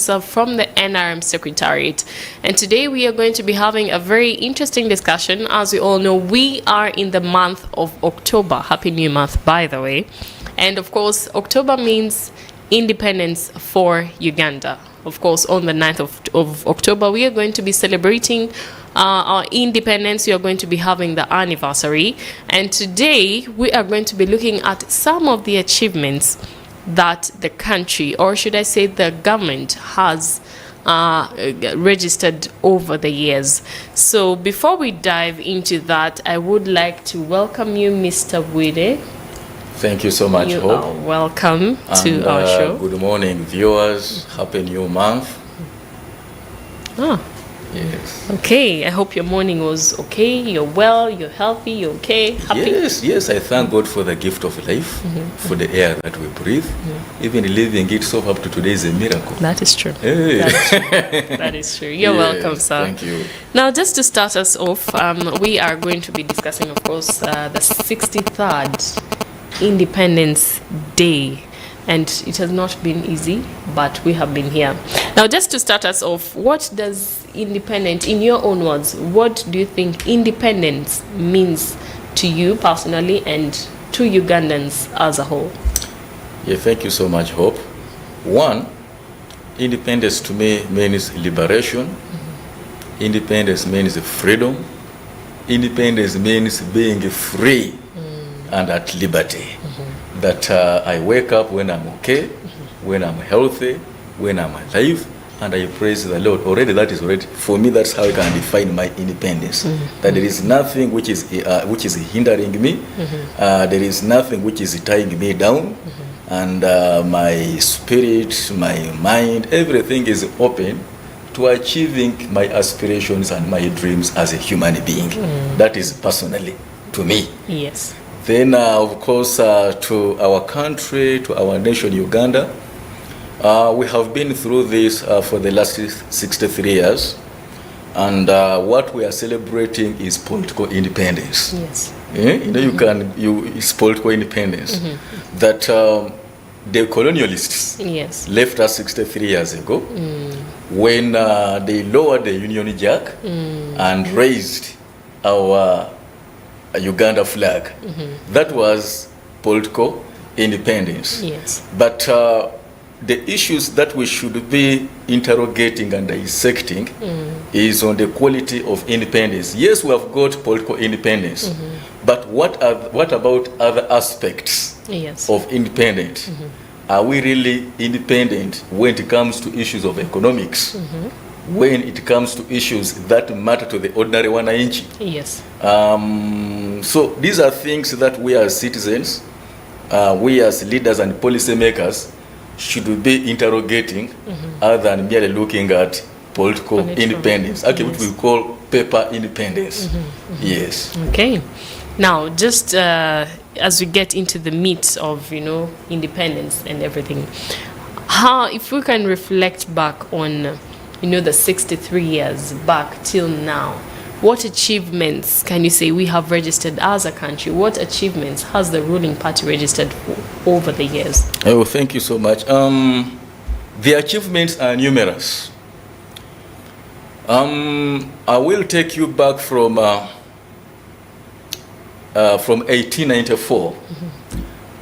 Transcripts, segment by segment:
from the NRM Secretariat, and today we are going to be having a very interesting discussion. As we all know, we are in the month of October. Happy New Month, by the way. And of course, October means independence for Uganda. Of course, on the 9th of October, we are going to be celebrating our independence. We are going to be having the anniversary. And today, we are going to be looking at some of the achievements that the country, or should I say the government, has registered over the years. So before we dive into that, I would like to welcome you, Mr. Bwire. Thank you so much, You Hope. are welcome to our show. Good morning, viewers. Happy New Month. Yes. Okay, I hope your morning was okay. You're well, you're healthy, you're okay, happy. Yes, I thank God for the gift of life, for the air that we breathe. Even living it so up to today is a miracle. That is true. Hey. That is true. That is true. You're welcome, sir. Thank you. Now, just to start us off, we are going to be discussing, of course, the 63rd Independence Day. And it has not been easy, but we have been here. Now, just to start us off, what does independent, in your own words, what do you think independence means to you personally and to Ugandans as a whole? Yeah, thank you so much, Hope. One, independence to me means liberation. Independence means freedom. Independence means being free and at liberty. That I wake up when I'm okay, when I'm healthy, when I'm alive, and I praise the Lord. Already that is already, for me, that's how I can define my independence. That there is nothing which is hindering me. There is nothing which is tying me down. And my spirit, my mind, everything is open to achieving my aspirations and my dreams as a human being. That is personally to me. Yes. Then, of course, to our country, to our nation, Uganda, we have been through this for the last 63 years. And what we are celebrating is political independence. Yes. Yeah? It's political independence. That the colonialists left us 63 years ago when they lowered the Union Jack and raised our Uganda flag. That was political independence. Yes. But the issues that we should be interrogating and dissecting is on the quality of independence. Yes, we have got political independence, but what about other aspects of independence? Are we really independent when it comes to issues of economics? When it comes to issues that matter to the ordinary wananchi? Yes. So these are things that we as citizens, we as leaders and policymakers should be interrogating other than merely looking at political independence, which we call paper independence. Yes. Okay. Now, just as we get into the meat of, independence and everything, if we can reflect back on the 63 years back till now, what achievements can you say we have registered as a country? What achievements has the ruling party registered over the years? Oh, thank you so much. The achievements are numerous. I will take you back from 1894,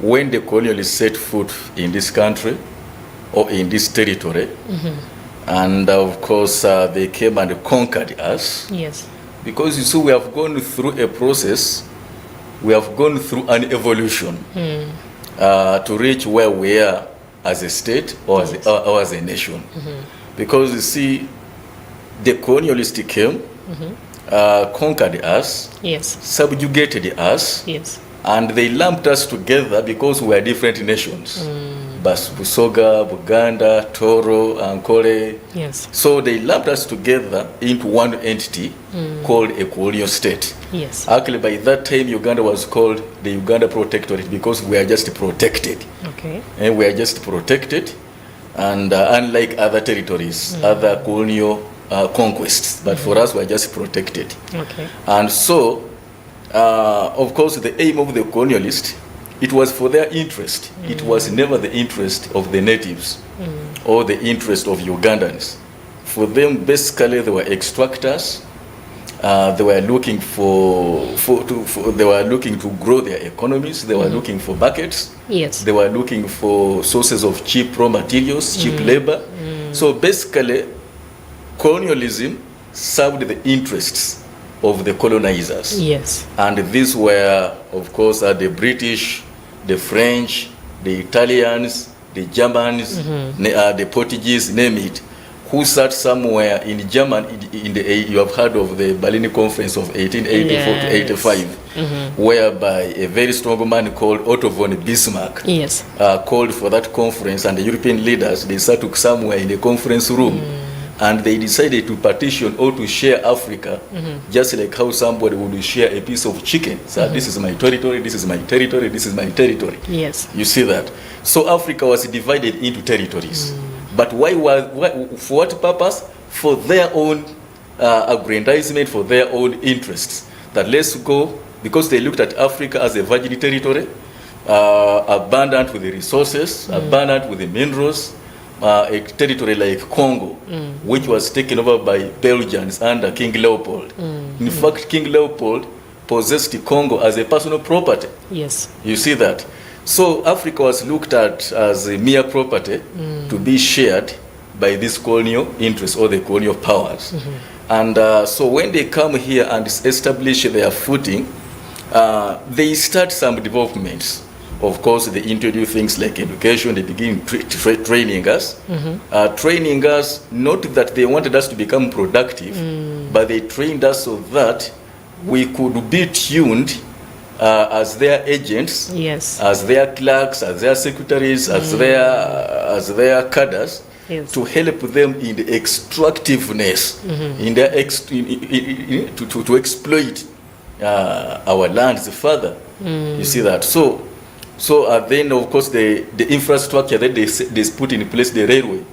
when the colonialists set foot in this country or in this territory. And of course, they came and conquered us. Yes. Because you see, we have gone through a process, we have gone through an evolution to reach where we are as a state or as a nation. Because you see, the colonialists came, conquered us, subjugated us, and they lumped us together because we are different nations. Busoga, Buganda, Toro, Ankole. Yes. So they lumped us together into one entity called a colonial state. Yes. Actually, by that time, Uganda was called the Uganda Protectorate because we are just protected. Okay. And we are just protected, and unlike other territories, other colonial conquests, but for us, we are just protected. Okay. And so, of course, the aim of the colonialist, it was for their interest. It was never the interest of the natives or the interest of Ugandans. For them, basically, they were extractors. They were looking they were looking to grow their economies. They were looking for markets. Yes. They were looking for sources of cheap raw materials, cheap labor. So basically, colonialism served the interests of the colonizers. Yes. And these were, of course, the British, the French, the Italians, the Germans, the Portuguese, name it, who sat somewhere in Germany. You have heard of the Berlin Conference of 1884 to 85, whereby a very strong man called Otto von Bismarck called for that conference, and the European leaders, they sat somewhere in the conference room, and they decided to partition or to share Africa, just like how somebody would share a piece of chicken. So this is my territory, this is my territory, this is my territory. Yes. You see that? So Africa was divided into territories. But for what purpose? For their own aggrandizement, for their own interests. That let's go, because they looked at Africa as a virgin territory, abundant with the resources, abundant with the minerals, a territory like Congo, which was taken over by Belgians under King Leopold. In fact, King Leopold possessed Congo as a personal property. Yes. You see that? So Africa was looked at as a mere property to be shared by these colonial interests or the colonial powers. And so when they come here and establish their footing, they start some developments. Of course, they introduce things like education. They begin training us. Training us, not that they wanted us to become productive, but they trained us so that we could be tuned as their agents, as their clerks, as their secretaries, as their cadres, to help them in the extractiveness, in their to exploit our lands further. You see that? So then, of course, the infrastructure that they put in place, the railway.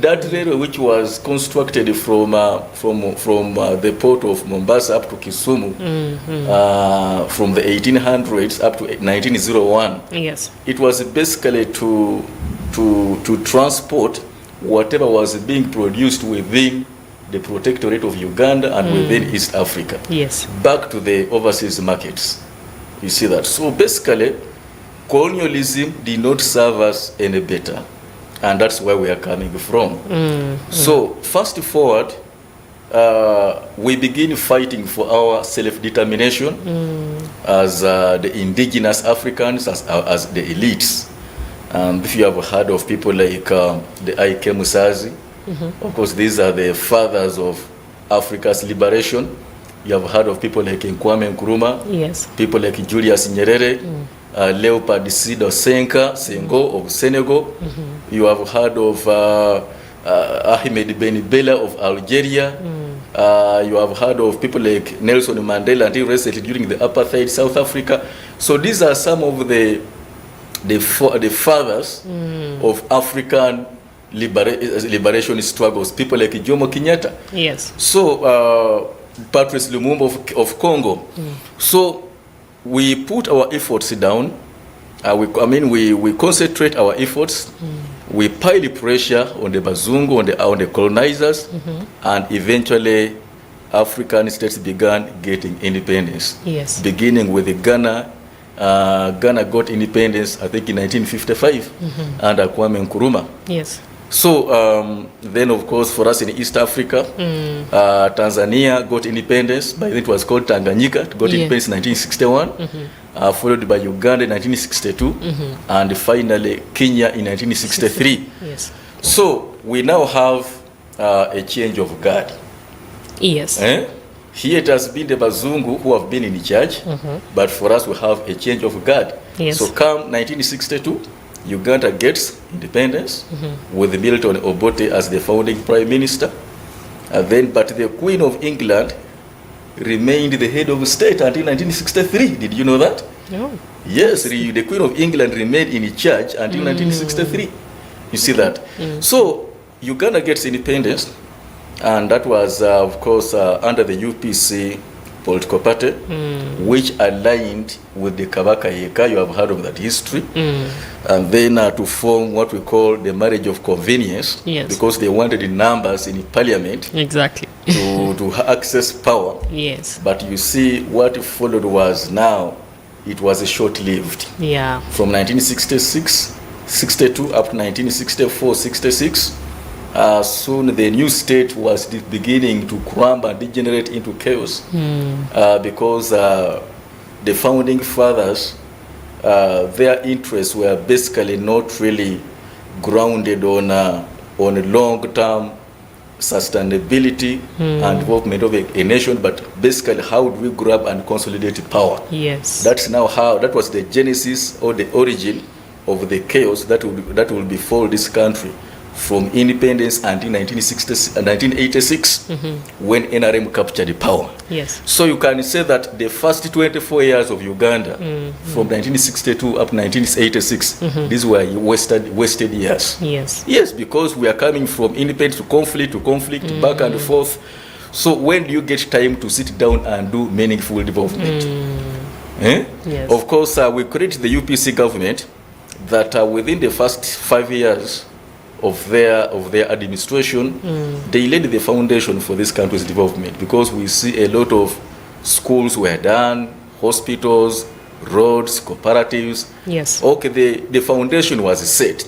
That railway, which was constructed from the port of Mombasa up to Kisumu, from the 1800s up to 1901. Yes. It was basically to transport whatever was being produced within the protectorate of Uganda and within East Africa. Yes. Back to the overseas markets. You see that? So basically, colonialism did not serve us any better, and that's where we are coming from. So fast forward, we begin fighting for our self-determination as the indigenous Africans, as the elites. And if you have heard of people like the Ike Musazi, of course these are the fathers of Africa's liberation. You have heard of people like Kwame Nkrumah, people like Julius Nyerere, Leopold Sédar Senghor of Senegal. You have heard of Ahmed Ben Bella of Algeria. You have heard of people like Nelson Mandela until recently during the apartheid South Africa. So these are some of the fathers of African liberation struggles. People like Jomo Kenyatta. So Patrice Lumumba of Congo. So we put our efforts down. We concentrate our efforts. We pile pressure on the Bazungu, on the colonizers, and eventually African states began getting independence. Beginning with Ghana. Ghana got independence, I think, in 1955 under Kwame Nkrumah. So then, of course, for us in East Africa, Tanzania got independence. By then it was called Tanganyika. It got independence in 1961, followed by Uganda in 1962, and finally Kenya in 1963. So we now have a change of guard. Here it has been the Bazungu who have been in charge, but for us we have a change of guard. So come 1962, Uganda gets independence with Milton Obote as the founding prime minister. But the Queen of England remained the head of state until 1963. Did you know that? No. Yes, the Queen of England remained in charge until 1963. You see that? So Uganda gets independence, and that was, of course, under the UPC political party, which aligned with the Kabaka Yeka. You have heard of that history. And then to form what we call the marriage of convenience, because they wanted the numbers in parliament to access power. But you see, what followed was now, it was short-lived. From 1966, 62 up to 1964, 66. Soon the new state was beginning to crumble and degenerate into chaos, because the founding fathers, their interests were basically not really grounded on long-term sustainability and development of a nation, but basically how do we grab and consolidate power. That was the genesis or the origin of the chaos that will befall this country from independence until 1986, when NRM captured the power. So you can say that the first 24 years of Uganda, from 1962 up to 1986, these were wasted years. Yes, because we are coming from independence to conflict, back and forth. So when do you get time to sit down and do meaningful development? Of course, we credit the UPC government that within the first 5 years of their administration, they laid the foundation for this country's development, because we see a lot of schools were done, hospitals, roads, cooperatives. Okay, the foundation was set,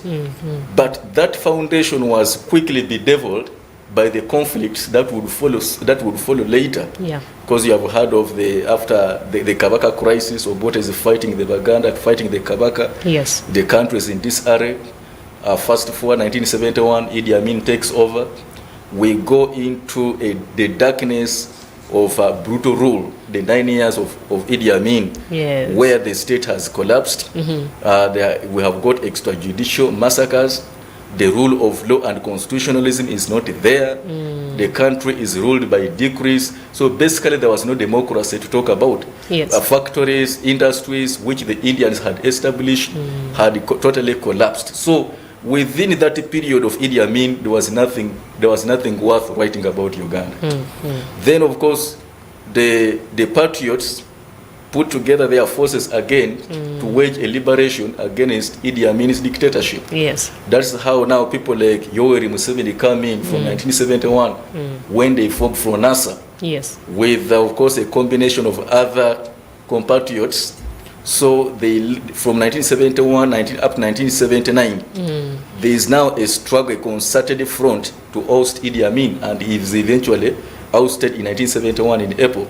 but that foundation was quickly bedeviled by the conflicts that would follow later. Because you have heard of after the Kabaka crisis, of what is fighting the Baganda, fighting the Kabaka. The country is in disarray. First for 1971, Idi Amin takes over. We go into the darkness of brutal rule, the 9 years of Idi Amin, where the state has collapsed. We have got extrajudicial massacres. The rule of law and constitutionalism is not there. The country is ruled by decrees. So basically there was no democracy to talk about. Factories, industries, which the Indians had established, had totally collapsed. So within that period of Idi Amin, there was nothing worth writing about Uganda. Then, of course, the patriots put together their forces again to wage a liberation against Idi Amin's dictatorship. That's how now people like Yoweri Museveni come in from 1971, when they formed FRONASA, with, of course, a combination of other compatriots. So from 1971 up to 1979, there is now a struggle, a concerted front to oust Idi Amin, and he is eventually ousted in 1971 in April.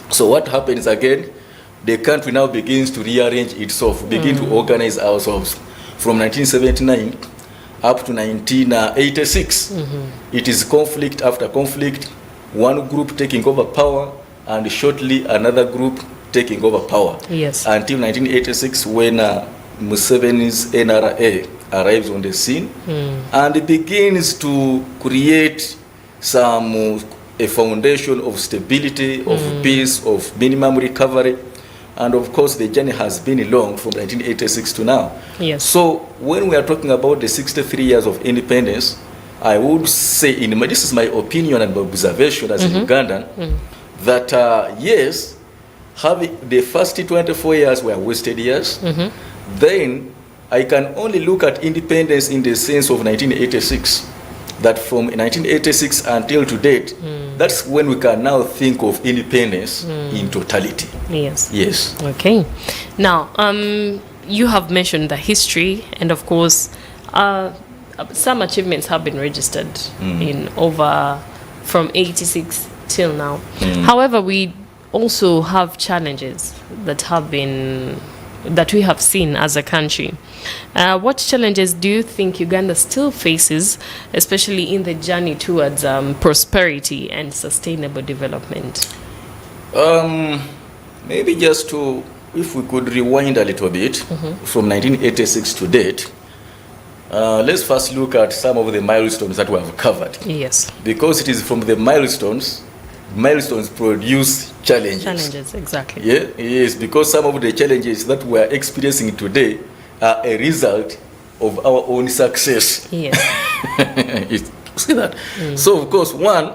So what happens again? The country now begins to rearrange itself, begin to organize ourselves. From 1979 up to 1986, it is conflict after conflict, one group taking over power, and shortly another group taking over power, until 1986, when Museveni's NRA arrives on the scene, and it begins to create a foundation of stability, of peace, of minimum recovery. And of course, the journey has been long from 1986 to now. So when we are talking about the 63 years of independence, I would say, this is my opinion and my observation as a Ugandan, that yes, having the first 24 years were wasted years. Then I can only look at independence in the sense of 1986. That from 1986 until to date, that's when we can now think of independence in totality. Okay. Now, you have mentioned the history, and of course, some achievements have been registered in over from 86 till now. However, we also have challenges that we have seen as a country. What challenges do you think Uganda still faces, especially in the journey towards prosperity and sustainable development? Maybe just if we could rewind a little bit from 1986 to date, let's first look at some of the milestones that we have covered. Because it is from the milestones produce challenges. Exactly. Yes, because some of the challenges that we are experiencing today are a result of our own success. You see that? So, of course, one,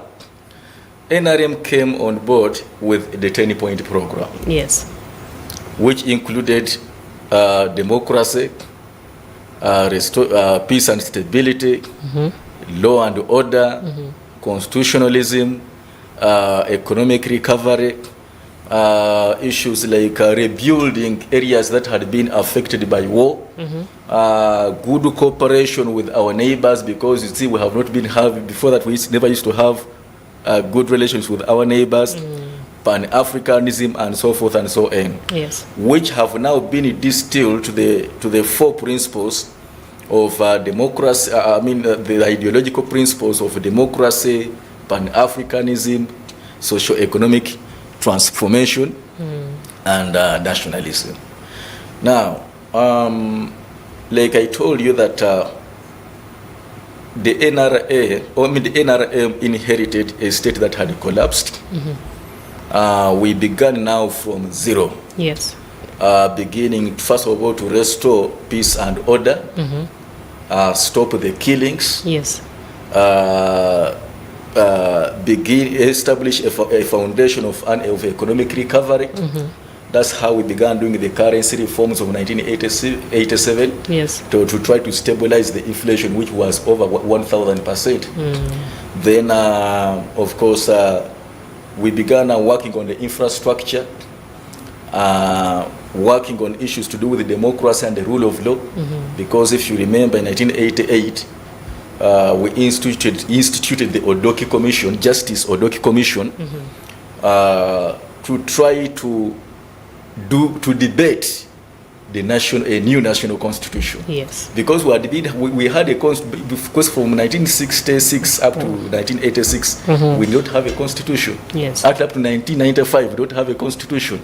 NRM came on board with the 10-point program. Yes. Which included democracy, peace and stability, law and order, constitutionalism, economic recovery, issues like rebuilding areas that had been affected by war, good cooperation with our neighbors, because you see we have not been having, before that we never used to have good relations with our neighbors, Pan-Africanism and so forth and so on, yes, which have now been distilled to the 4 principles of democracy, the ideological principles of democracy, Pan-Africanism, socio-economic transformation, and nationalism. Now, like I told you that the NRM inherited a state that had collapsed. We began now from zero. Yes. Beginning, first of all, to restore peace and order, stop the killings. Yes. Establish a foundation of economic recovery. That's how we began doing the currency reforms of 1987. Yes. To try to stabilize the inflation, which was over 1,000%. Then, of course, we began working on the infrastructure, working on issues to do with the democracy and the rule of law. Because if you remember, in 1988, we instituted the Odoki Commission, Justice Odoki Commission, to try to debate a new national constitution. Yes. Because we had because from 1966 up to 1986, we don't have a constitution. Yes. Up to 1995, we don't have a constitution.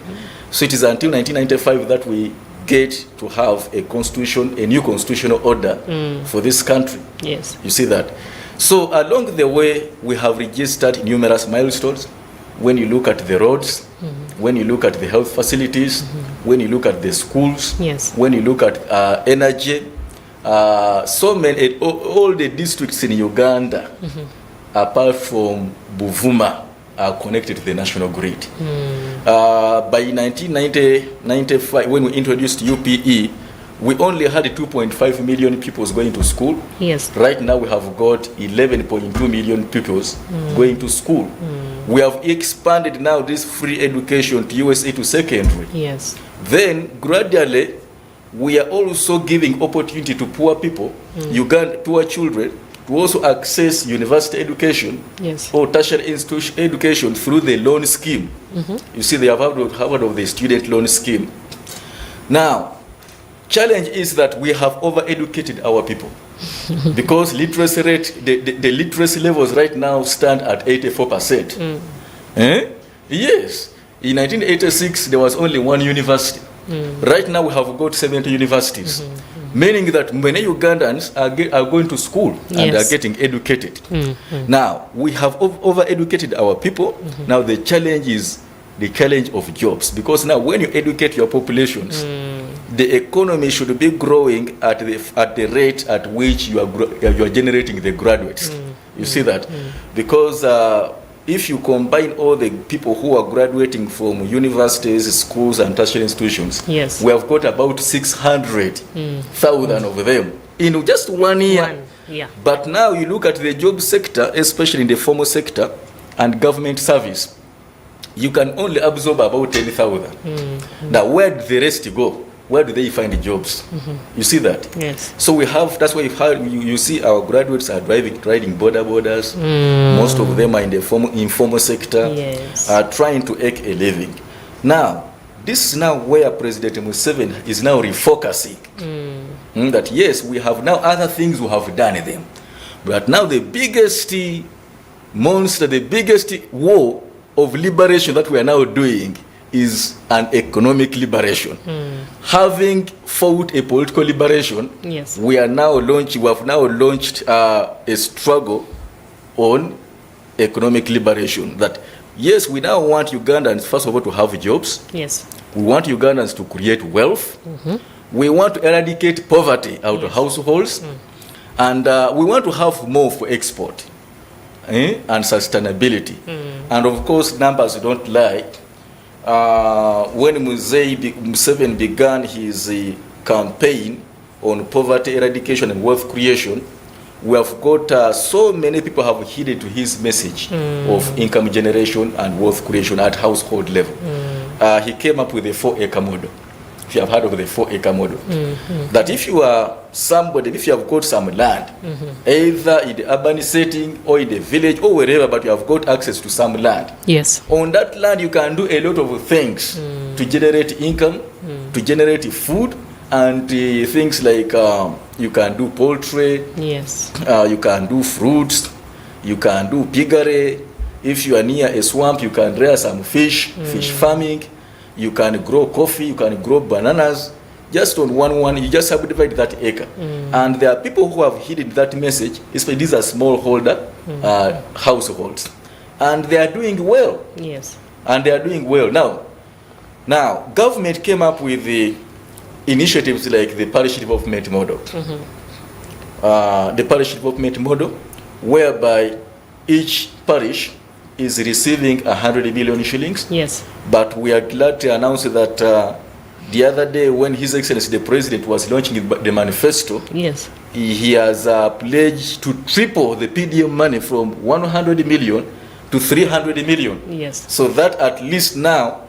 So it is until 1995 that we get to have a constitution, a new constitutional order for this country. Yes. You see that? So along the way, we have registered numerous milestones. When you look at the roads, when you look at the health facilities, when you look at the schools, yes, when you look at energy, so many, all the districts in Uganda, apart from Buvuma, are connected to the national grid. By 1995, when we introduced UPE, we only had 2.5 million people going to school. Yes. Right now we have got 11.2 million people going to school. We have expanded now this free education to USA to secondary. Yes. Then gradually we are also giving opportunity to poor people, poor children, to also access university education, yes, or tertiary institution education through the loan scheme. You see, they have heard of the student loan scheme. Now, challenge is that we have over-educated our people because literacy rate, the literacy levels right now stand at 84%. Yes, in 1986 there was only one university. Right now we have got 70 universities, meaning that many Ugandans are going to school and are getting educated. Now, we have over-educated our people. Now the challenge is the challenge of jobs, because now when you educate your populations, the economy should be growing at the rate at which you are generating the graduates. You see that? Because if you combine all the people who are graduating from universities, schools, and tertiary institutions, yes, we have got about 600,000 of them in just 1 year. But now you look at the job sector, especially in the formal sector and government service, you can only absorb about 10,000. Now, where do the rest go? Where do they find the jobs? You see that? Yes. So we have, that's why you see our graduates are riding borders. Most of them are in the informal sector, yes, are trying to make a living. Now, this is now where President Museveni is now refocusing. That yes, we have now other things we have done them. But now the biggest monster, the biggest war of liberation that we are now doing is an economic liberation. Having fought a political liberation, yes, we have now launched a struggle on economic liberation. That yes, we now want Ugandans first of all to have jobs. Yes. We want Ugandans to create wealth. We want to eradicate poverty out of households, and we want to have more for export. and sustainability. And of course, numbers don't lie. When Museveni began his campaign on poverty eradication and wealth creation, we have got so many people have heeded to his message of income generation and wealth creation at household level. He came up with a 4-acre model. If you have heard of the 4-acre model, that if you are somebody, if you have got some land, either in the urban setting or in the village or wherever, but you have got access to some land, yes, on that land you can do a lot of things to generate income, to generate food, and things like you can do poultry, yes, you can do fruits, you can do piggery. If you are near a swamp, you can rear some fish, fish farming. You can grow coffee, you can grow bananas. Just on one, you just subdivide that acre. And there are people who have hidden that message, especially these are smallholder households. And they are doing well. Yes. And they are doing well. Now, government came up with the initiatives like the parish development model. The parish development model, whereby each parish is receiving 100 million shillings. Yes. But we are glad to announce that the other day when His Excellency the President was launching the manifesto, yes, he has pledged to triple the PDM money from 100 million to 300 million. Yes. So that at least now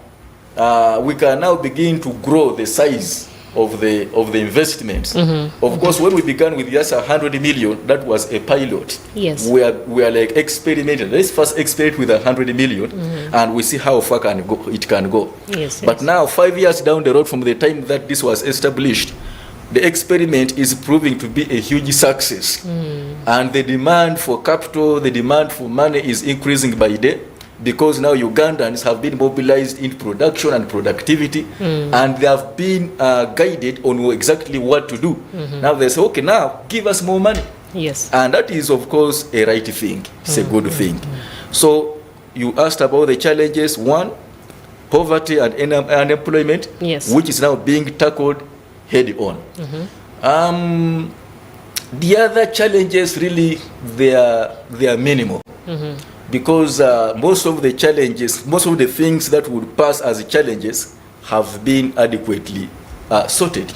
we can now begin to grow the size of the investments. Of course, when we began with just 100 million, that was a pilot. Yes. We are like experimenting. Let's first experiment with 100 million, and we see how far it can go. Yes. But now, 5 years down the road from the time that this was established, the experiment is proving to be a huge success. And the demand for capital, the demand for money is increasing by day, because now Ugandans have been mobilized in production and productivity, and they have been guided on exactly what to do. Now they say, okay, now give us more money. Yes. And that is, of course, a right thing. It's a good thing. So you asked about the challenges. One, poverty and unemployment, yes, which is now being tackled head on. The other challenges, really, they are minimal. Because most of the challenges, most of the things that would pass as challenges have been adequately sorted.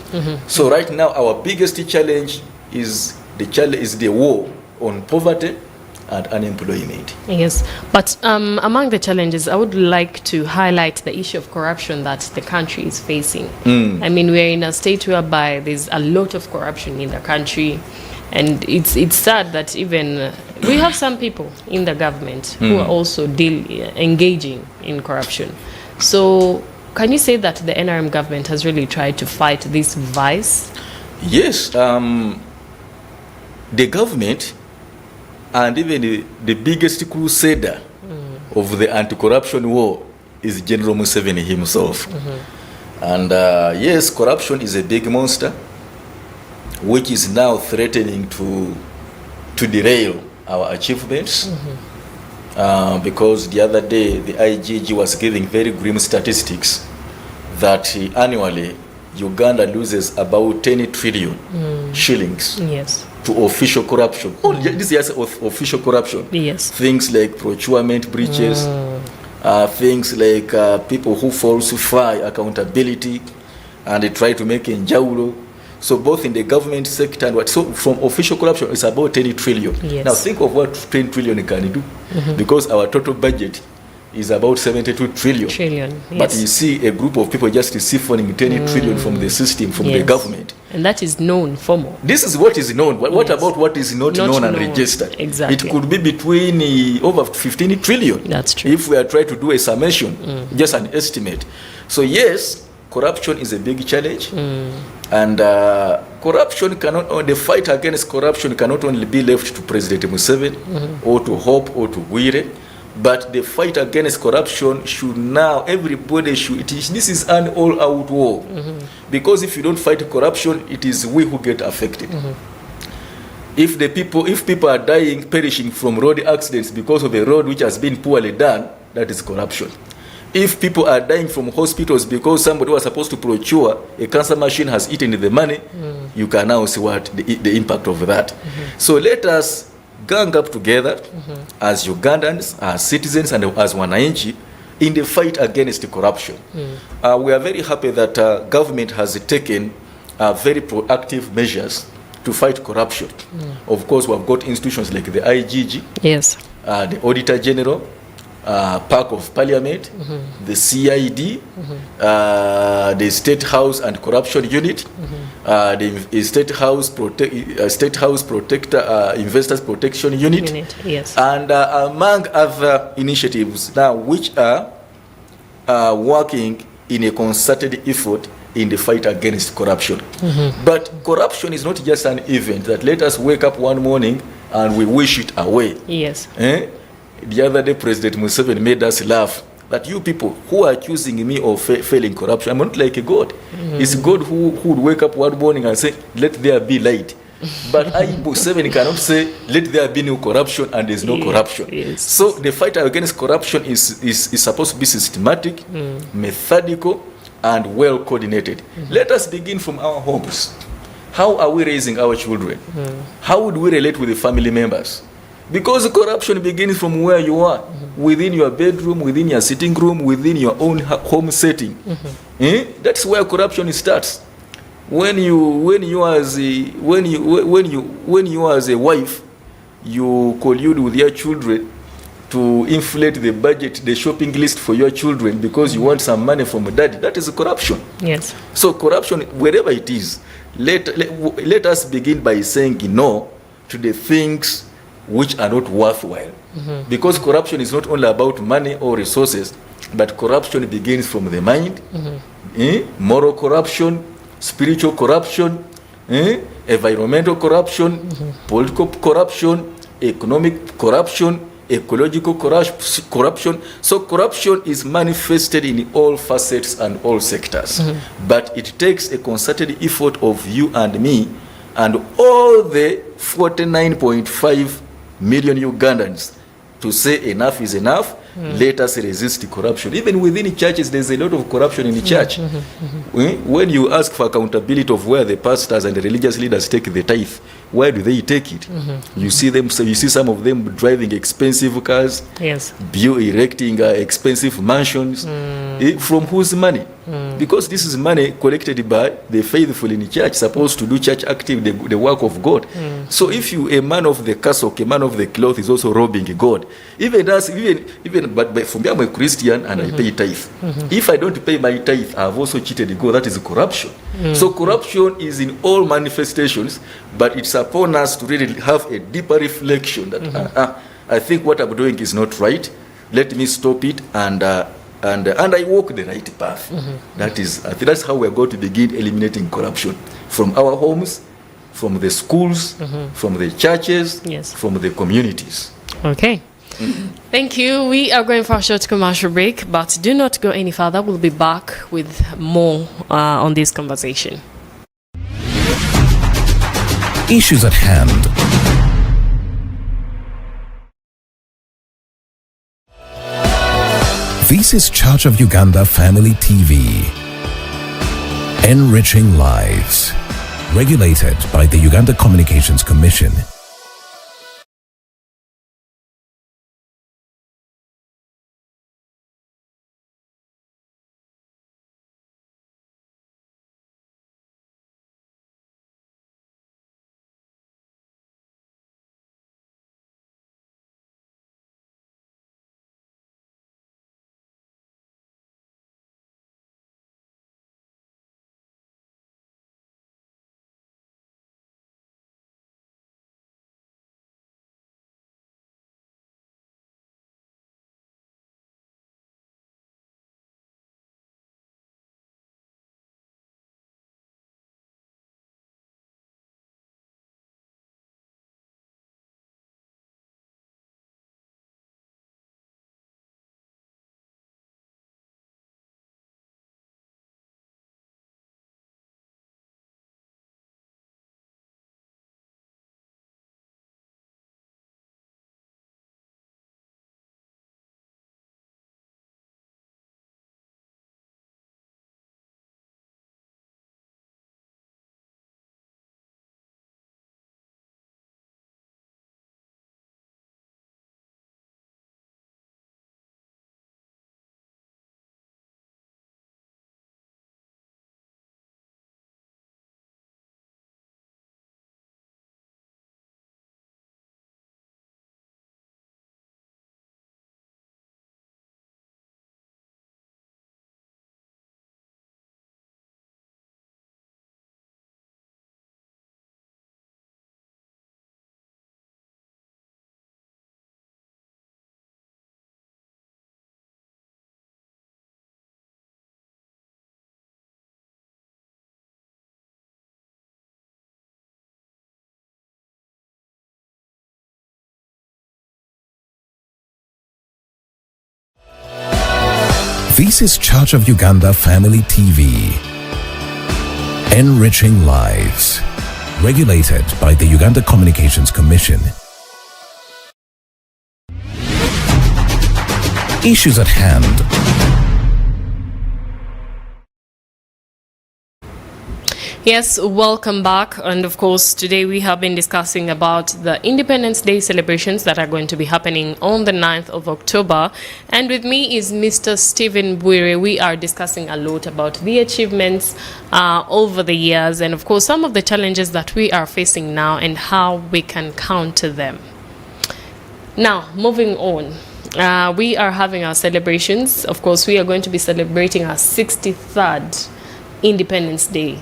So right now, our biggest challenge is the war on poverty and unemployment. Yes, but among the challenges, I would like to highlight the issue of corruption that the country is facing. I mean, we're in a state whereby there's a lot of corruption in the country. And it's sad that even we have some people in the government who are also engaging in corruption. So can you say that the NRM government has really tried to fight this vice? Yes, the government and even the biggest crusader of the anti-corruption war is General Museveni himself. And yes, corruption is a big monster, which is now threatening to derail our achievements. Because the other day the IGG was giving very grim statistics that annually Uganda loses about 10 trillion shillings to official corruption. This is official corruption. Yes. Things like procurement breaches, things like people who falsify accountability and they try to make njawulo. So both in the government sector and so from official corruption, it's about 10 trillion. Yes. Now think of what 10 trillion can do, because our total budget is about 72 trillion. But you see a group of people just siphoning 10 trillion from the system, from the government. And that is known for more. This is what is known. What about what is not known and registered? Exactly. It could be between over 15 trillion. That's true. If we are trying to do a summation, just an estimate. So yes, corruption is a big challenge. And corruption cannot, the fight against corruption cannot only be left to President Museveni or to Hope or to Bwire, but the fight against corruption should now, everybody should, this is an all-out war. Because if you don't fight corruption, it is we who get affected. If people are dying, perishing from road accidents because of a road which has been poorly done, that is corruption. If people are dying from hospitals because somebody was supposed to procure a cancer machine has eaten the money, you can now see what the impact of that. So let us gang up together as Ugandans, as citizens, and as wananchi in the fight against corruption. We are very happy that government has taken very proactive measures to fight corruption. Of course, we have got institutions like the IGG, yes, the Auditor General, Park of Parliament, the CID, the State House and Corruption Unit, the State House Protector Investors Protection Unit, yes, and among other initiatives now which are working in a concerted effort in the fight against corruption. But corruption is not just an event that let us wake up one morning and we wish it away. yes. The other day, President Museveni made us laugh that you people who are accusing me of failing corruption, I'm not like a God. It's God who would wake up one morning and say, let there be light. But I, Museveni, cannot say, let there be no corruption, and there's no corruption. Yes. So the fight against corruption is supposed to be systematic, methodical, and well coordinated. Let us begin from our homes. How are we raising our children? How would we relate with the family members? Because corruption begins from where you are, within your bedroom, within your sitting room, within your own home setting. That's where corruption starts. When you as a wife, you collude with your children to inflate the budget, the shopping list for your children because you want some money from daddy. That is corruption. Yes. So corruption, wherever it is, let us begin by saying no to the things which are not worthwhile. Because corruption is not only about money or resources, but corruption begins from the mind, moral corruption, spiritual corruption, environmental corruption, political corruption, economic corruption, ecological corruption. So corruption is manifested in all facets and all sectors. But it takes a concerted effort of you and me and all the 49.5 million Ugandans to say enough is enough. Let us resist corruption. Even within churches, there's a lot of corruption in the church. When you ask for accountability of where the pastors and the religious leaders take the tithe, where do they take it? You see them. So you see some of them driving expensive cars, Yes. erecting expensive mansions. From whose money? Because this is money collected by the faithful in the church, supposed to do church active, the work of God. So if you, a man of the cassock, a man of the cloth, is also robbing God, but for me, I'm a Christian and I pay tithe. If I don't pay my tithe, I've also cheated God. That is corruption. So corruption is in all manifestations, but it's upon us to really have a deeper reflection that I think what I'm doing is not right. Let me stop it and I walk the right path. That is, I think that's how we're going to begin eliminating corruption from our homes, from the schools, from the churches, Yes. from the communities. Okay. Thank you. We are going for a short commercial break, but do not go any further. We'll be back with more on this conversation. Issues at hand. This is Church of Uganda Family TV. Enriching lives. Regulated by the Uganda Communications Commission. This is Church of Uganda Family TV. Enriching lives. Regulated by the Uganda Communications Commission. Issues at hand. Yes, welcome back. And of course, today we have been discussing about the Independence Day celebrations that are going to be happening on the 9th of October. And with me is Mr. Stephen Bwire. We are discussing a lot about the achievements over the years and of course some of the challenges that we are facing now and how we can counter them. Now, moving on. We are having our celebrations. Of course, we are going to be celebrating our 63rd Independence Day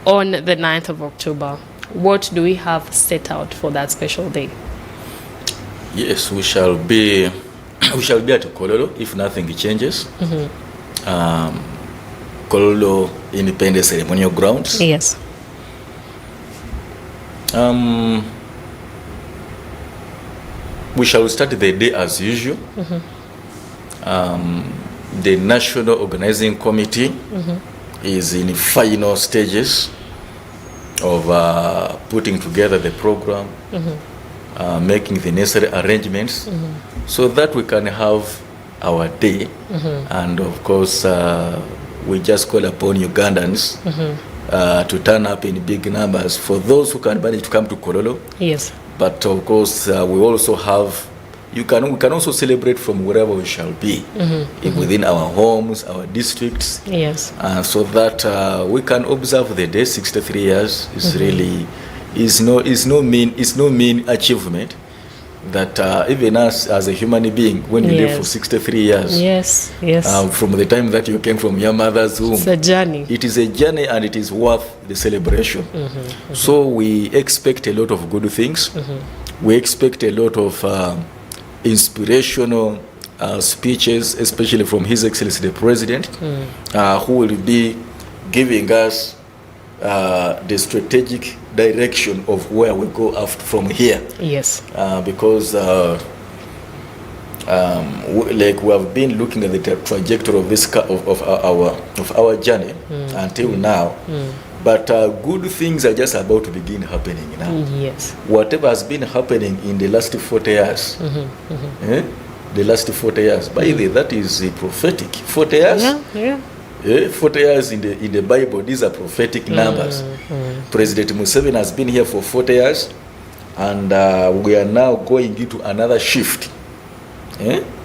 on the 9th of October. What do we have set out for that special day? Yes, we shall be at Kololo if nothing changes. Kololo Independence Ceremonial Grounds. Yes. We shall start the day as usual. The National Organizing Committee is in final stages of putting together the program, making the necessary arrangements so that we can have our day. And of course, we just call upon Ugandans to turn up in big numbers for those who can manage to come to Kololo. Yes. But of course, we also have, we can also celebrate from wherever we shall be, within our homes, our districts. Yes. So that we can observe the day. 63 years is really is no mean achievement. That even us as a human being, when you live for 63 years, yes, from the time that you came from your mother's womb, it's a journey. It is a journey, and it is worth the celebration. So we expect a lot of good things. We expect a lot of inspirational speeches, especially from His Excellency the President, who will be giving us the strategic direction of where we go after from here. Yes. Because like we have been looking at the trajectory of this of our journey until now. But good things are just about to begin happening now. Yes. Whatever has been happening in the last 40 years, the last 40 years, by the way, that is prophetic. 40 years? Yeah. 40 years in the Bible, these are prophetic numbers. President Museveni has been here for 40 years, and we are now going into another shift.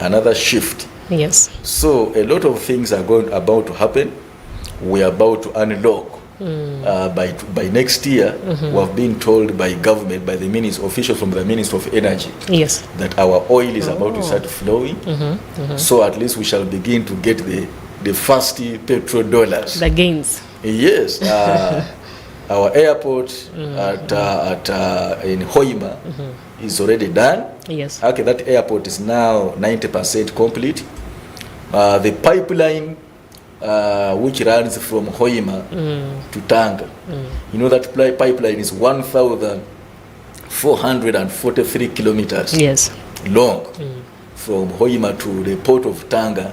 Another shift. Yes. So a lot of things are about to happen. We are about to unlock. By next year, we have been told by government, by the officials from the Ministry of Energy, yes, that our oil is about to start flowing. So at least we shall begin to get the first petrodollars. The gains. Yes. Our airport in Hoima is already done. Yes. Okay, that airport is now 90% complete. The pipeline which runs from Hoima to Tanga. You know that pipeline is 1,443 kilometers long from Hoima to the port of Tanga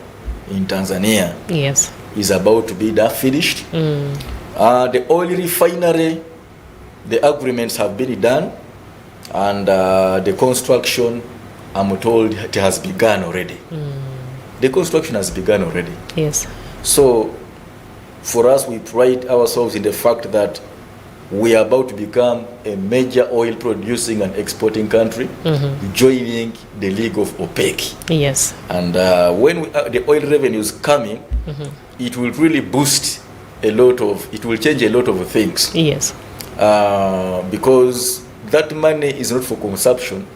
in Tanzania. Yes. Is about to be finished. The oil refinery, the agreements have been done, and the construction, I'm told, it has begun already. The construction has begun already. Yes. So for us, we pride ourselves in the fact that we are about to become a major oil producing and exporting country, joining the League of OPEC. Yes. And when the oil revenues coming, it will really boost it will change a lot of things. Yes. Because that money is not for consumption,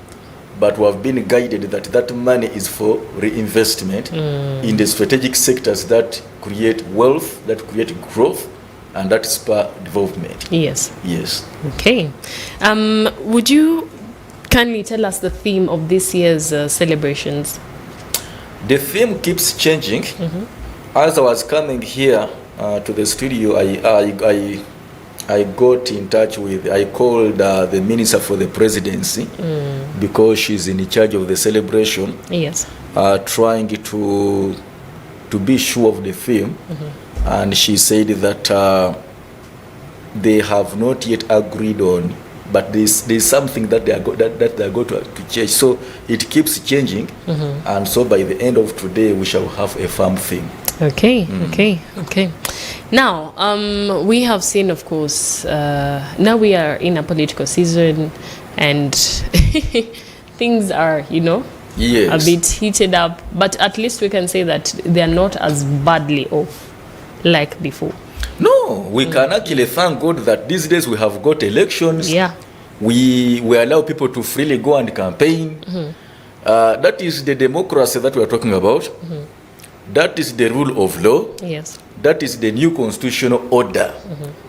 but we have been guided that money is for reinvestment in the strategic sectors that create wealth, that create growth, and that spur development. Yes. Yes. Okay. Would you kindly tell us the theme of this year's celebrations? The theme keeps changing. As I was coming here to the studio, I got in touch with, I called the Minister for the Presidency because she's in charge of the celebration. Yes. Trying to to be sure of the theme, and she said that they have not yet agreed on, but there's something that they are going to change. So it keeps changing, and so by the end of today we shall have a firm theme. Okay. Now, we have seen, of course, now we are in a political season, and things are, Yes. a bit heated up, but at least we can say that they are not as badly off like before. No, we can actually thank God that these days we have got elections. Yeah. We allow people to freely go and campaign. That is the democracy that we are talking about. That is the rule of law. Yes. That is the new constitutional order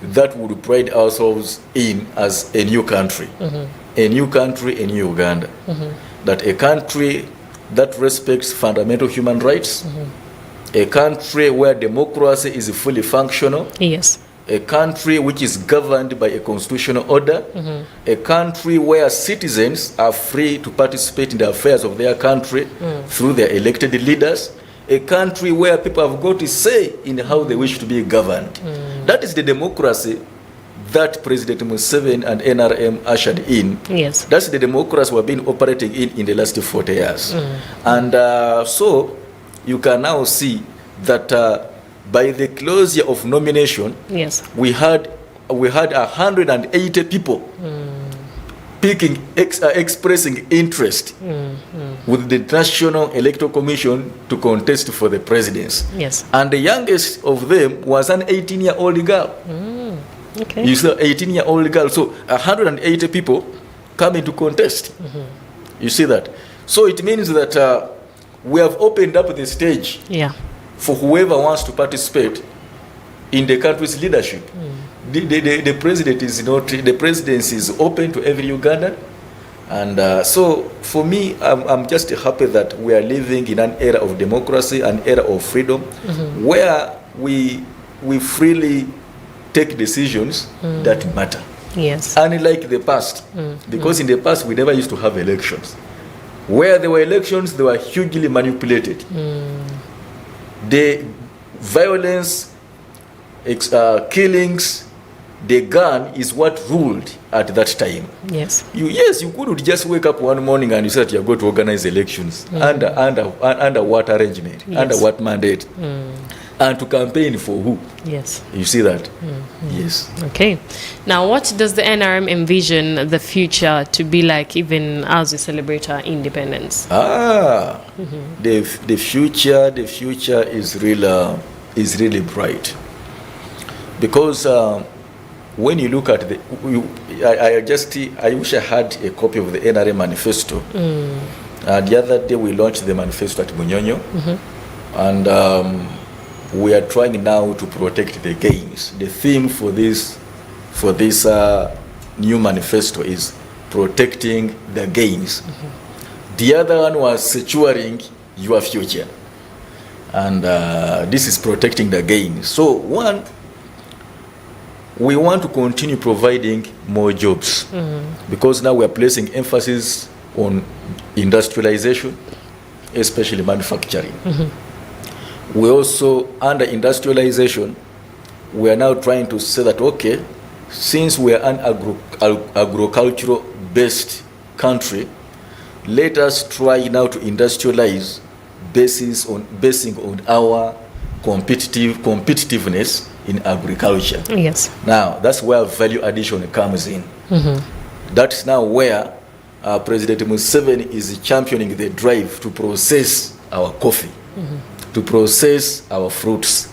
that we would pride ourselves in as a new country. A new country, a new Uganda. That a country that respects fundamental human rights. A country where democracy is fully functional. Yes. A country which is governed by a constitutional order. A country where citizens are free to participate in the affairs of their country through their elected leaders. A country where people have got to say in how they wish to be governed. That is the democracy that President Museveni and NRM ushered in. Yes. That's the democracy we've been operating in the last 40 years. And so you can now see that by the closure of nomination, Yes. we had 180 people expressing interest with the National Electoral Commission to contest for the presidency. Yes. And the youngest of them was an 18-year-old girl. Okay. You see, 18-year-old girl. So 180 people coming to contest. You see that? So it means that we have opened up the stage Yeah. for whoever wants to participate in the country's leadership. The president is not. The presidency is open to every Ugandan, and so for me, I'm just happy that we are living in an era of democracy, an era of freedom, where we freely take decisions that matter. Yes. Unlike the past, because in the past we never used to have elections. Where there were elections, they were hugely manipulated. The violence, killings, the gun is what ruled at that time. Yes. You couldn't just wake up one morning and you said you're going to organize elections. Under what arrangement? Yes. Under what mandate? And to campaign for who? Yes. You see that? Yes. Okay. Now, what does the NRM envision the future to be like, even as we celebrate our independence? The future is really bright, because when you look at I wish I had a copy of the NRM manifesto. The other day we launched the manifesto at Munyonyo, and we are trying now to protect the gains. The theme for this new manifesto is protecting the gains. The other one was securing your future, and this is protecting the gains. So one, we want to continue providing more jobs, because now we are placing emphasis on industrialization, especially manufacturing. We also, under industrialization, we are now trying to say that, okay, since we are an agricultural based country, let us try now to industrialize basing on our competitiveness in agriculture. Yes. Now, that's where value addition comes in. That's now where President Museveni is championing the drive to process our coffee, to process our fruits,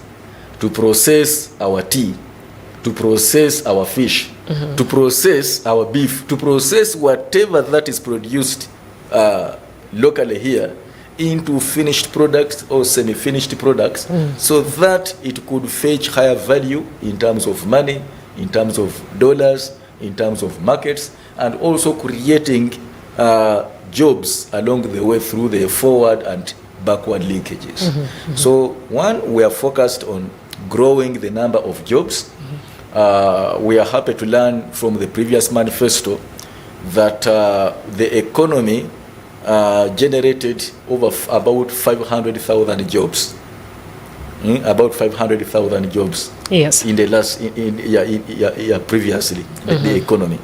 to process our tea, to process our fish, to process our beef, to process whatever that is produced locally here into finished products or semi-finished products, so that it could fetch higher value in terms of money, in terms of dollars, in terms of markets, and also creating jobs along the way through the forward and backward linkages. So one, we are focused on growing the number of jobs. We are happy to learn from the previous manifesto that the economy generated over about 500,000 jobs about 500,000 jobs. Yes. In the last previously the economy.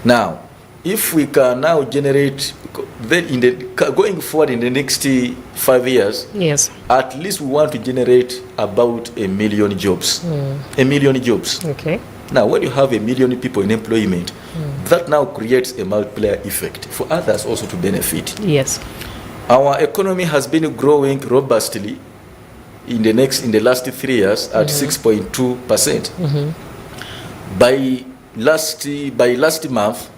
Now, if we can now generate, then going forward in the next 5 years, yes, at least we want to generate about 1 million jobs. 1 million jobs. Okay. Now, when you have 1 million people in employment, that now creates a multiplier effect for others also to benefit. Yes. Our economy has been growing robustly in the last 3 years at 6.2%. By last month,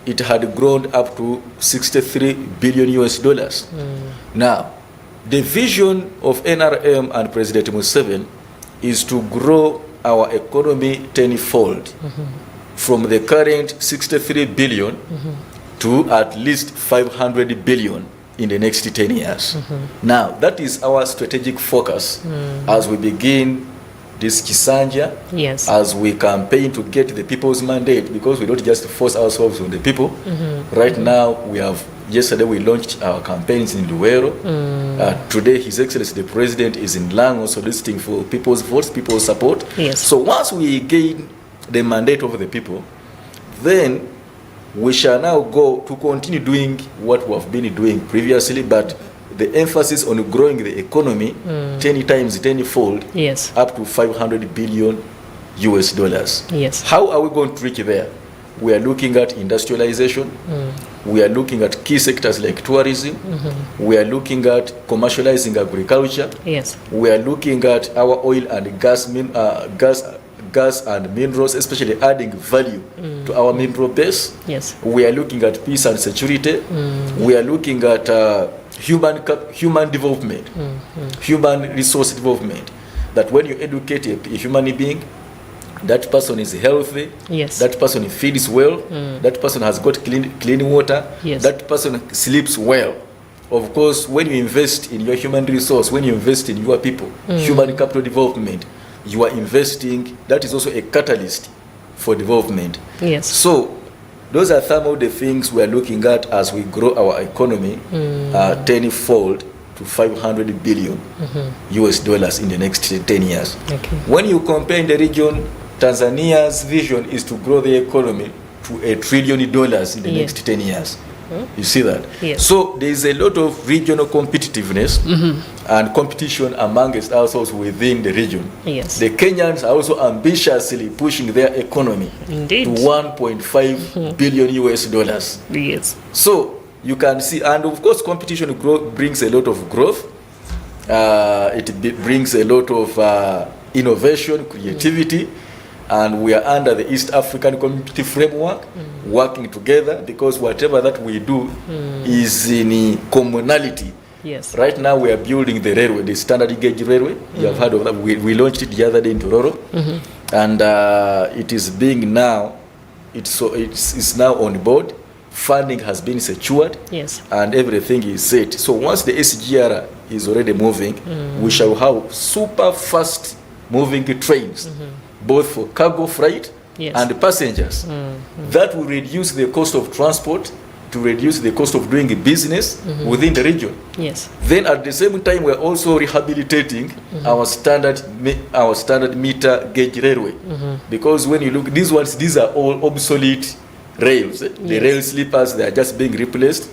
it had grown up to 63 billion US dollars. Now, the vision of NRM and President Museveni is to grow our economy tenfold from the current 63 billion to at least 500 billion in the next 10 years. Now, that is our strategic focus as we begin this Kisanja, yes, as we campaign to get the people's mandate, because we don't just force ourselves on the people. Right now, yesterday we launched our campaigns in Luwero. Today, His Excellency the President is in Lango soliciting for people's votes, people's support. Yes. So once we gain the mandate of the people, then we shall now go to continue doing what we have been doing previously, but the emphasis on growing the economy 10 times, tenfold, yes, up to 500 billion US dollars. Yes. How are we going to reach there? We are looking at industrialization. We are looking at key sectors like tourism. We are looking at commercializing agriculture. Yes. We are looking at our oil and gas and minerals, especially adding value to our mineral base. Yes. We are looking at peace and security. We are looking at human development, human resource development. That when you educate a human being, that person is healthy, yes, that person feeds well, that person has got clean water, yes, that person sleeps well. Of course, when you invest in your human resource, when you invest in your people, human capital development, you are investing, that is also a catalyst for development. Yes. So those are some of the things we are looking at as we grow our economy tenfold to 500 billion US dollars in the next 10 years. Okay. When you compare in the region, Tanzania's vision is to grow the economy to $1 trillion in the next 10 years. You see that? Yes. So there is a lot of regional competitiveness and competition amongst ourselves within the region. Yes. The Kenyans are also ambitiously pushing their economy Indeed. to 1.5 billion US dollars. Yes. So you can see, and of course competition brings a lot of growth. Brings a lot of innovation, creativity. And we are under the East African Community Framework, working together, because whatever that we do is in commonality. Yes. Right now we are building the railway, the standard gauge railway. You have heard of that. We launched it the other day in Tororo, and it is being now. It's now on board. Funding has been secured, yes, and everything is set. So once the SGR is already moving, we shall have super fast moving trains. Both for cargo freight, yes, and passengers. That will reduce the cost of transport, to reduce the cost of doing business within the region. Yes. Then at the same time, we're also rehabilitating our standard meter gauge railway. Because when you look, these are all obsolete rails. The rail sleepers, they are just being replaced.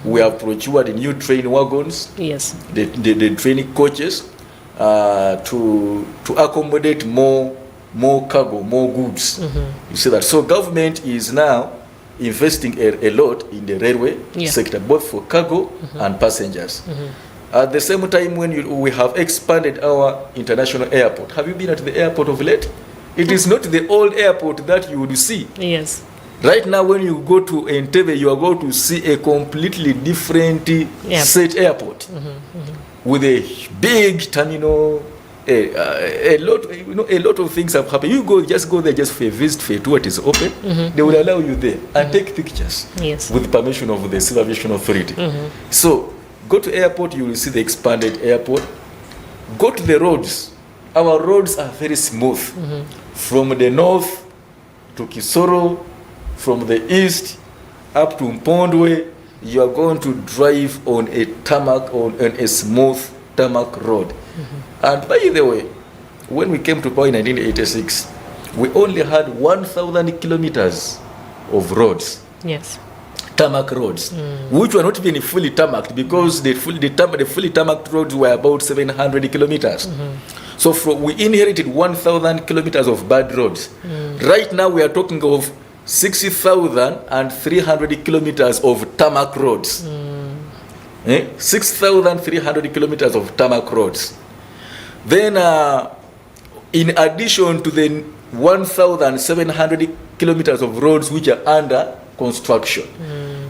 We have procured new train wagons, yes, the train coaches, to accommodate more cargo, more goods. You see that? So government is now investing a lot in the railway sector, both for cargo and passengers. At the same time, when we have expanded our international airport. Have you been at the airport of late? It is not the old airport that you would see. Yes. Right now, when you go to Entebbe, you are going to see a completely different set airport with a big terminal. A lot of things have happened. You just go there just for a visit, for a tour. It is open. They will allow you there and take pictures, yes, with permission of the Civil Aviation Authority. So go to airport, you will see the expanded airport. Go to the roads. Our roads are very smooth. From the north to Kisoro, from the east up to Mpondwe, you are going to drive on a tarmac, on a smooth tarmac road. And by the way, when we came to power in 1986, we only had 1,000 kilometers of roads. Yes. Tarmac roads, which were not even fully tarmacked, because the fully tarmacked roads were about 700 kilometers. So we inherited 1,000 kilometers of bad roads. Right now we are talking of 60,300 kilometers of tarmac roads. 6,300 kilometers of tarmac roads. Then, in addition to the 1,700 kilometers of roads which are under construction.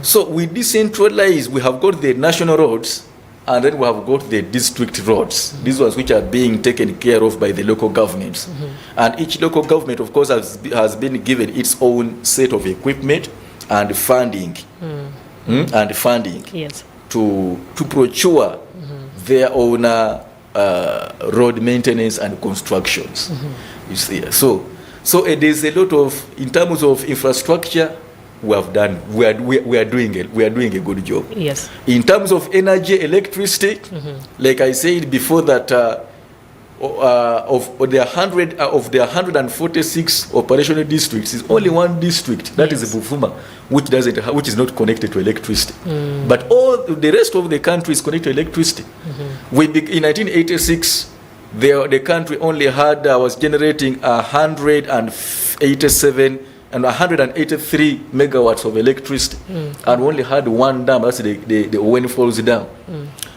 So we decentralize. We have got the national roads, and then we have got the district roads. These ones which are being taken care of by the local governments. And each local government, of course, has been given its own set of equipment and funding. Yes. To procure their own road maintenance and constructions. You see, so it is a lot of, in terms of infrastructure, we are doing a good job. Yes. In terms of energy, electricity, like I said before, that of the 146 operational districts, is only one district, that is Buvuma, which is not connected to electricity. But all the rest of the country is connected to electricity. In 1986, the country only was generating 183 megawatts of electricity, and only had one dam, that's the Owen Falls Dam.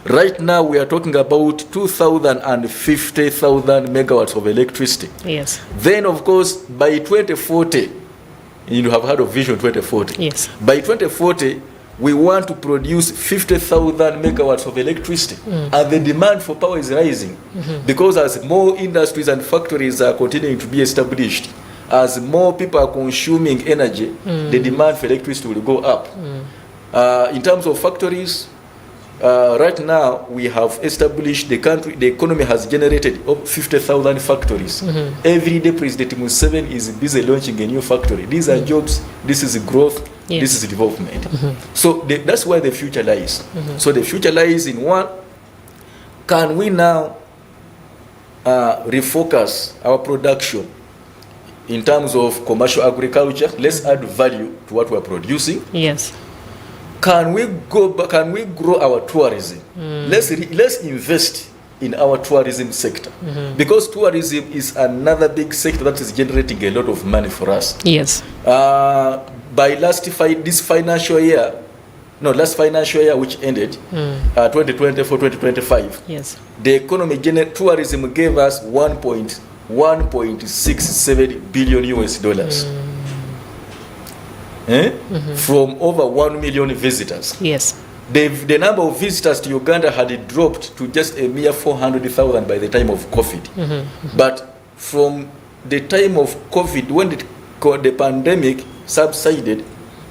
Right now we are talking about 250,000 megawatts of electricity. Yes. Then, of course, by 2040, you have heard of Vision 2040. Yes. By 2040, we want to produce 50,000 megawatts of electricity. And the demand for power is rising, because as more industries and factories are continuing to be established, as more people are consuming energy, the demand for electricity will go up. In terms of factories, right now we have established the economy has generated 50,000 factories. Every day President Museveni is busy launching a new factory. These are jobs, this is growth, this is development. So that's where the future lies. So the future lies in one, can we now refocus our production in terms of commercial agriculture? Let's add value to what we're producing. Yes. Can we grow our tourism? Let's invest in our tourism sector, because tourism is another big sector that is generating a lot of money for us. Yes. By last financial year, which ended 2024-2025. Yes. The economy tourism gave us 1.67 billion US dollars. From over 1 million visitors. Yes. The number of visitors to Uganda had dropped to just a mere 400,000 by the time of COVID. But from the time of COVID, when the pandemic subsided,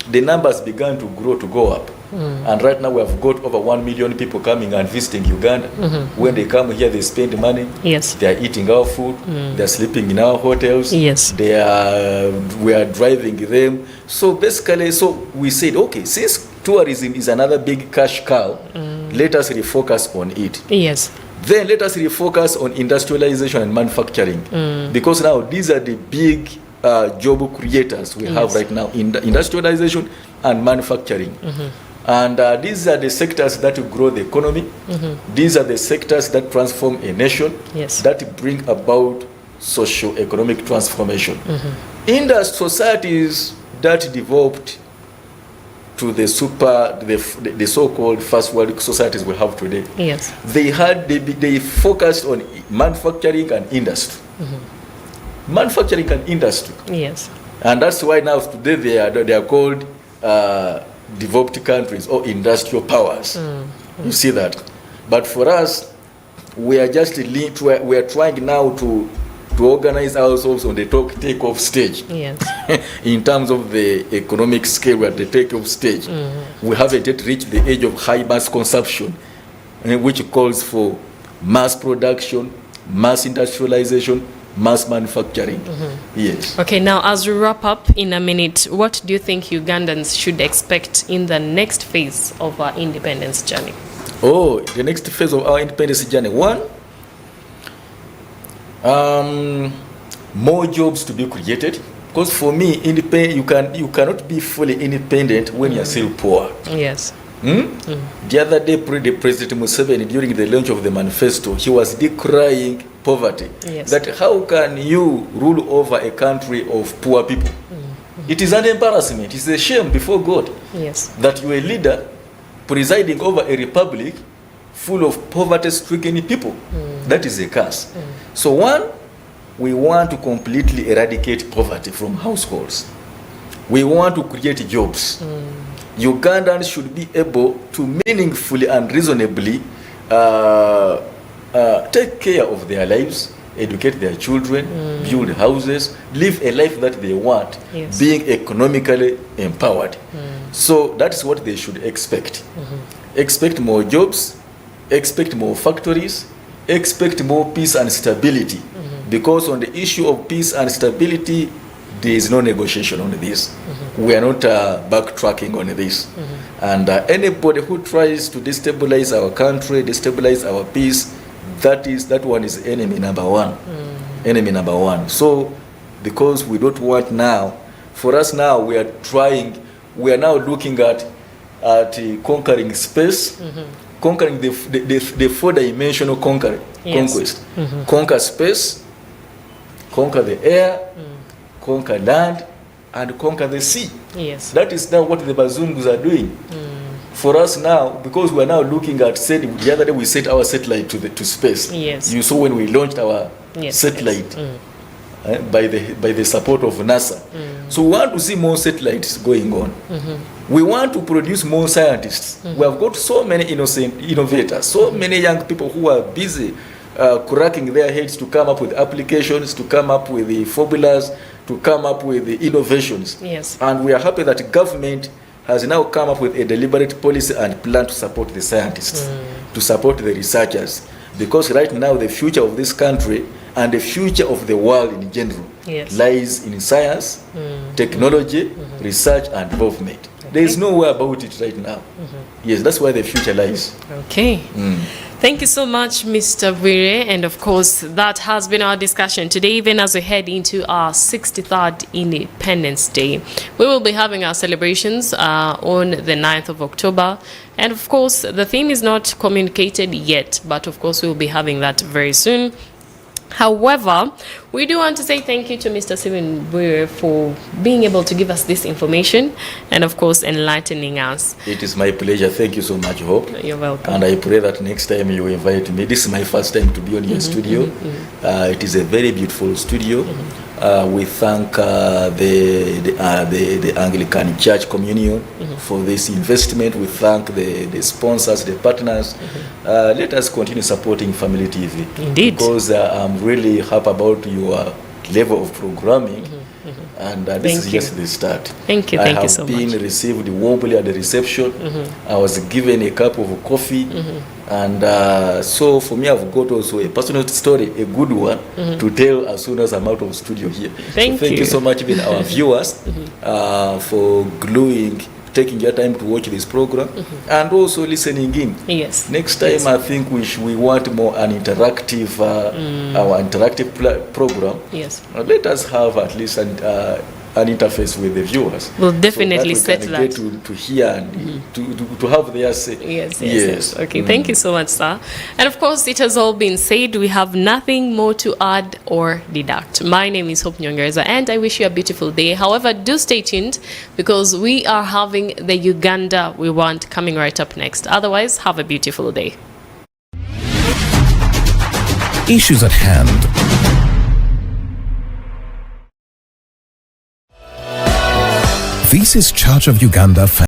the numbers began to go up. And right now we have got over 1 million people coming and visiting Uganda. When they come here, they spend money. Yes. They are eating our food. They are sleeping in our hotels. Yes. We are driving them. So basically, we said, okay, since tourism is another big cash cow, let us refocus on it. Yes. Then let us refocus on industrialization and manufacturing, because now these are the big job creators we have right now in industrialization and manufacturing. And these are the sectors that grow the economy. These are the sectors that transform a nation, that bring about socio-economic transformation. Societies that developed to the so-called first world societies we have today, they focused on manufacturing and industry. Manufacturing and industry. Yes. And that's why now today they are called developed countries or industrial powers. You see that. But for us, we are just we are trying now to organize ourselves on the take-off stage. Yes. In terms of the economic scale, we're at the take-off stage. We haven't yet reached the age of high mass consumption, which calls for mass production, mass industrialization, mass manufacturing. Yes. Okay, now as we wrap up in a minute, what do you think Ugandans should expect in the next phase of our independence journey? The next phase of our independence journey. One, More jobs to be created. Because for me, you cannot be fully independent when you're still poor. Yes. The other day, President Museveni, during the launch of the manifesto, he was decrying poverty. Yes. That how can you rule over a country of poor people? It is an embarrassment. It's a shame before God. Yes. That you're a leader presiding over a republic full of poverty-stricken people. That is a curse. So one, we want to completely eradicate poverty from households. We want to create jobs. Ugandans should be able to meaningfully and reasonably take care of their lives, educate their children, build houses, live a life that they want, Yes. being economically empowered. So that's what they should expect. Expect more jobs, expect more factories, expect more peace and stability. Because on the issue of peace and stability, there is no negotiation on this. We are not backtracking on this. And anybody who tries to destabilize our country, destabilize our peace, that one is enemy number one. Enemy number one. So because we don't want now, for us now we are now looking at conquering space, conquering the four-dimensional conquest. Conquer space, conquer the air, conquer land, and conquer the sea. Yes. That is now what the Bazungus are doing. For us now, because we are now looking at the other day we sent our satellite to space. Yes. You saw when we launched our satellite by the support of NASA. So we want to see more satellites going on. We want to produce more scientists. We have got so many innocent innovators, so many young people who are busy cracking their heads to come up with applications, to come up with the formulas, to come up with the innovations. Yes. And we are happy that government has now come up with a deliberate policy and plan to support the scientists, to support the researchers. Because right now the future of this country and the future of the world in general lies in science, technology, research and development. There is no way about it right now. Yes, that's where the future lies. Okay. Thank you so much, Mr. Bwire. And of course, that has been our discussion today, even as we head into our 63rd Independence Day. We will be having our celebrations on the 9th of October. And of course, the theme is not communicated yet, but of course, we will be having that very soon. However, we do want to say thank you to Mr. Stephen Bwire for being able to give us this information and, of course, enlightening us. It is my pleasure. Thank you so much, Hope. You're welcome. And I pray that next time you invite me. This is my first time to be on your studio. It is a very beautiful studio. We thank the Anglican Church Communion for this investment. We thank the sponsors, the partners. Let us continue supporting Family TV. Indeed. Because I'm really happy about your level of programming. And this is just the start. Thank you so much. I have been received warmly at the reception. I was given a cup of coffee. And so for me, I've got also a personal story, a good one, to tell as soon as I'm out of studio here. Thank you so much, even our viewers, for taking your time to watch this program and also listening in. Yes. Next time, I think we want more an interactive, our interactive program. Yes. Let us have at least an interface with the viewers. We'll definitely set that. Get to hear and to have their say. Yes. Okay, thank you so much, sir. And of course, it has all been said. We have nothing more to add or deduct. My name is Hope Nyongeza, and I wish you a beautiful day. However, do stay tuned because we are having the Uganda we want coming right up next. Otherwise, have a beautiful day. Issues at hand. This is Church of Uganda.